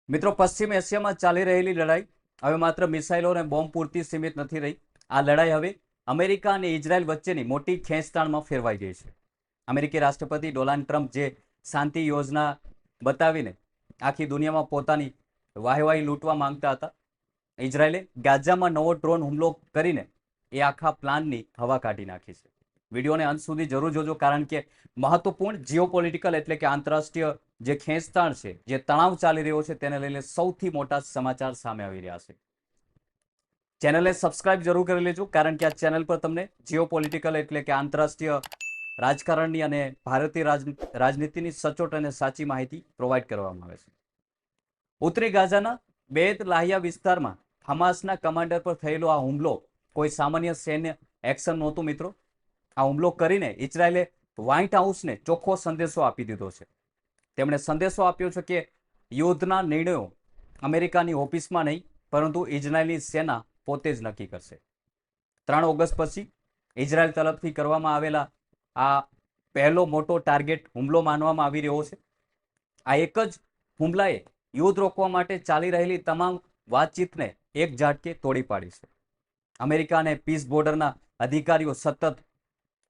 મિત્રો, પશ્ચિમ એશિયામાં ચાલી રહેલી લડાઈ હવે માત્ર મિસાઇલો અને બોમ્બ પૂરતી સીમિત નથી રહી. આ લડાઈ હવે અમેરિકા અને ઇઝરાયલ વચ્ચેની મોટી ખેંચતાણમાં ફેરવાઈ ગઈ છે. અમેરિકી રાષ્ટ્રપતિ ડોનાલ્ડ ટ્રમ્પ જે શાંતિ યોજના બતાવીને આખી દુનિયામાં પોતાની વાહવાહી લૂંટવા માંગતા હતા, ઇઝરાયલે ગાઝામાં નવો ડ્રોન હુમલો કરીને એ આખા પ્લાનની હવા કાઢી નાખી છે. વિડીયોને અંત સુધી જરૂર જોજો, કારણ કે મહત્વપૂર્ણ જીઓપોલિટિકલ એટલે કે આંતરરાષ્ટ્રીય જે ખેંચતાણ છે, જે તણાવ ચાલી રહ્યો છે, તેને લઈને સૌથી મોટા સમાચાર સામે આવી રહ્યા છે. ચેનલને સબસ્ક્રાઇબ જરૂર કરી લેજો, કારણ કે આ ચેનલ પર તમને જીઓપોલિટિકલ એટલે કે આંતરરાષ્ટ્રીય રાજકારણની અને ભારતીય રાજનીતિની સચોટ અને સાચી માહિતી પ્રોવાઈડ કરવામાં આવે છે. ઉત્તરી ગાઝાના બેત લાહિયા વિસ્તારમાં હમાસના કમાન્ડર પર થયેલો આ હુમલો કોઈ સામાન્ય સૈન્ય એક્શન નહોતું મિત્રો. આ હુમલો કરીને ઇઝરાયલે વ્હાઇટ હાઉસને ચોખ્ખો સંદેશો આપી દીધો છે. તેમણે સંદેશો આપ્યો છે કે યુદ્ધના નિર્ણયો અમેરિકાની ઓફિસમાં નહીં, પરંતુ ઇઝરાયલની સેના પોતે જ નક્કી કરશે. 3 ઓગસ્ટ પછી ઇઝરાયલ તરફથી કરવામાં આવેલા આ પહેલો મોટો ટાર્ગેટ હુમલો માનવામાં આવી રહ્યો છે. આ એક જ હુમલાએ યુદ્ધ રોકવા માટે ચાલી રહેલી તમામ વાતચીતને એક ઝાટકે તોડી પાડી છે. અમેરિકા અને પીસ બોર્ડરના અધિકારીઓ સતત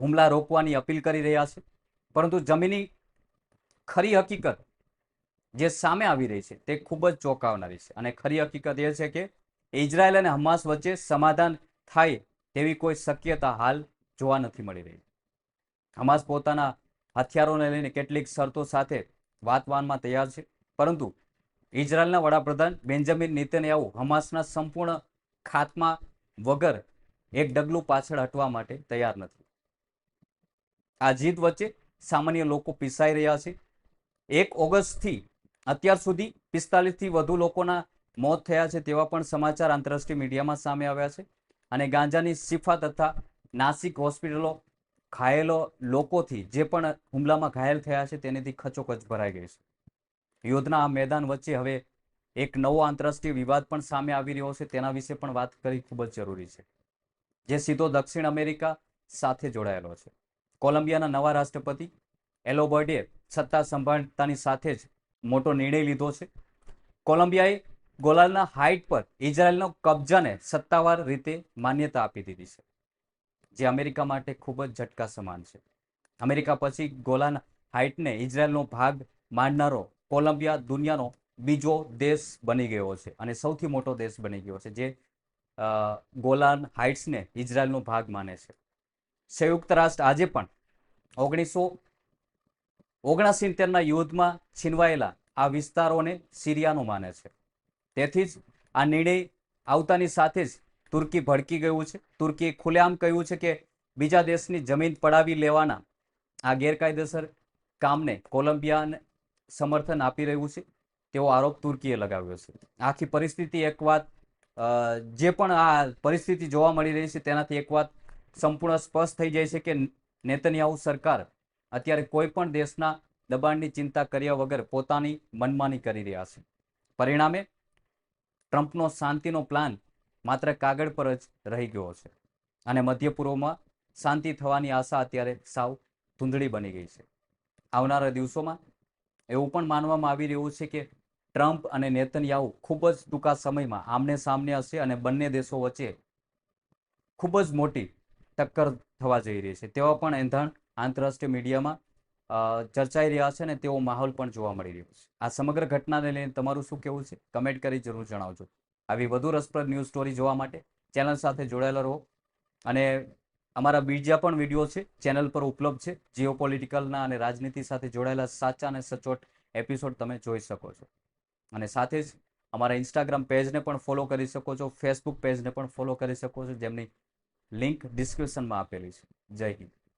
હુમલા રોકવાની અપીલ કરી રહ્યા છે, પરંતુ જમીની ખરી હકીકત જે સામે આવી રહી છે તે ખૂબ જ ચોંકાવનારી છે. અને ખરી હકીકત એ છે કે ઇઝરાયલ અને હમાસ વચ્ચે સમાધાન થાય તેવી કોઈ શક્યતા હાલ જોવા નથી મળી રહી. હમાસ પોતાના હથિયારોને લઈને કેટલીક શરતો સાથે વાતવાનમાં તૈયાર છે, પરંતુ ઇઝરાયલના વડાપ્રધાન બેન્જામિન નેતન્યાહુ હમાસના સંપૂર્ણ ખાત્મા વગર એક ડગલું પાછળ હટવા માટે તૈયાર નથી. આ જીત વચ્ચે સામાન્ય લોકો પીસાઈ રહ્યા છે. 1 ઓગસ્ટથી અત્યાર સુધી 45થી વધુ લોકોના મોત થયા છે તેવા પણ સમાચાર આંતરરાષ્ટ્રીય મીડિયામાં સામે આવ્યા છે. અને ગાંજાની શિફા તથા નાસિક હોસ્પિટલો ઘાયલો લોકોથી, જે પણ હુમલામાં ઘાયલ થયા છે, તેનેથી ખચોખચ ભરાઈ ગઈ છે. યુદ્ધના આ મેદાન વચ્ચે હવે એક નવો આંતરરાષ્ટ્રીય વિવાદ પણ સામે આવી રહ્યો છે. તેના વિશે પણ વાત કરવી ખૂબ જ જરૂરી છે, જે સીધો દક્ષિણ અમેરિકા સાથે જોડાયેલો છે. કોલંબિયાના નવા રાષ્ટ્રપતિ એલોબર્ડે સત્તા સંભાળતાની સાથે જ મોટો નિર્ણય લીધો છે. કોલંબિયાએ ગોલાનના હાઇટ પર ઇઝરાયલનો કબજાને સત્તાવાર રીતે માન્યતા આપી દીધી છે, જે અમેરિકા માટે ખૂબ જ ઝટકા સમાન છે. અમેરિકા પછી ગોલાન હાઇટને ઇઝરાયલનો ભાગ માનનારો કોલંબિયા દુનિયાનો બીજો દેશ બની ગયો છે અને સૌથી મોટો દેશ બની ગયો છે, જે ગોલાન હાઇટ્સને ઇઝરાયલનો ભાગ માને છે. સંયુક્ત રાષ્ટ્ર આજે પણ 1969ના યુદ્ધમાં છીનવાયેલા આ વિસ્તારોને સિરિયાનો માને છે. તેથી જ આ નિર્ણય આવતાની સાથે જ તુર્કી ભડકી ગયું છે. તુર્કીએ ખુલ્લેઆમ કહ્યું છે કે બીજા દેશની જમીન પડાવી લેવાના આ ગેરકાયદેસર કામને કોલંબિયાને સમર્થન આપી રહ્યું છે તેવો આરોપ તુર્કીએ લગાવ્યો છે. આખી પરિસ્થિતિ એક વાત જે પણ આ પરિસ્થિતિ જોવા મળી રહી છે તેનાથી એક વાત સંપૂર્ણ સ્પષ્ટ થઈ જાય છે કે નેતન્યાહુ સરકાર અત્યારે કોઈ પણ દેશના દબાણની ચિંતા કર્યા વગર પોતાની મનમાની કરી રહ્યા છે. પરિણામે ટ્રમ્પનો શાંતિનો પ્લાન માત્ર કાગળ પર જ રહી ગયો છે અને મધ્ય પૂર્વમાં શાંતિ થવાની આશા અત્યારે સાવ ધૂંધળી બની ગઈ છે. આવનારા દિવસોમાં એવું પણ માનવામાં આવી રહ્યું છે કે ટ્રમ્પ અને નેતન્યાહુ ખૂબ જ ટૂંકા સમયમાં આમને સામને હશે અને બંને દેશો વચ્ચે ખૂબ જ મોટી ટક્કર થવા જઈ રહી છે. તેવા પણ એંધાણ આંતરરાષ્ટ્રીય મીડિયામાં ચર્ચાઈ રહ્યા છે અને તેવો માહોલ પણ જોવા મળી રહ્યો છે. આ સમગ્ર ઘટનાને લઈને તમારું શું કહેવું છે? કમેન્ટ કરી જરૂર જણાવજો. આવી વધુ રસપ્રદ ન્યૂઝ સ્ટોરી જોવા માટે ચેનલ સાથે જોડાયેલા રહો. અને અમારા બીજા પણ વિડીયો છે ચેનલ પર ઉપલબ્ધ છે. જીઓપોલિટિકલના અને રાજનીતિ સાથે જોડાયેલા સાચા અને સચોટ એપિસોડ તમે જોઈ શકો છો. અને સાથે જ અમારા ઇન્સ્ટાગ્રામ પેજને પણ ફોલો કરી શકો છો, ફેસબુક પેજને પણ ફોલો કરી શકો છો, જેમની લિંક ડિસ્ક્રિપ્શનમાં આપેલી છે. જય હિન્દ.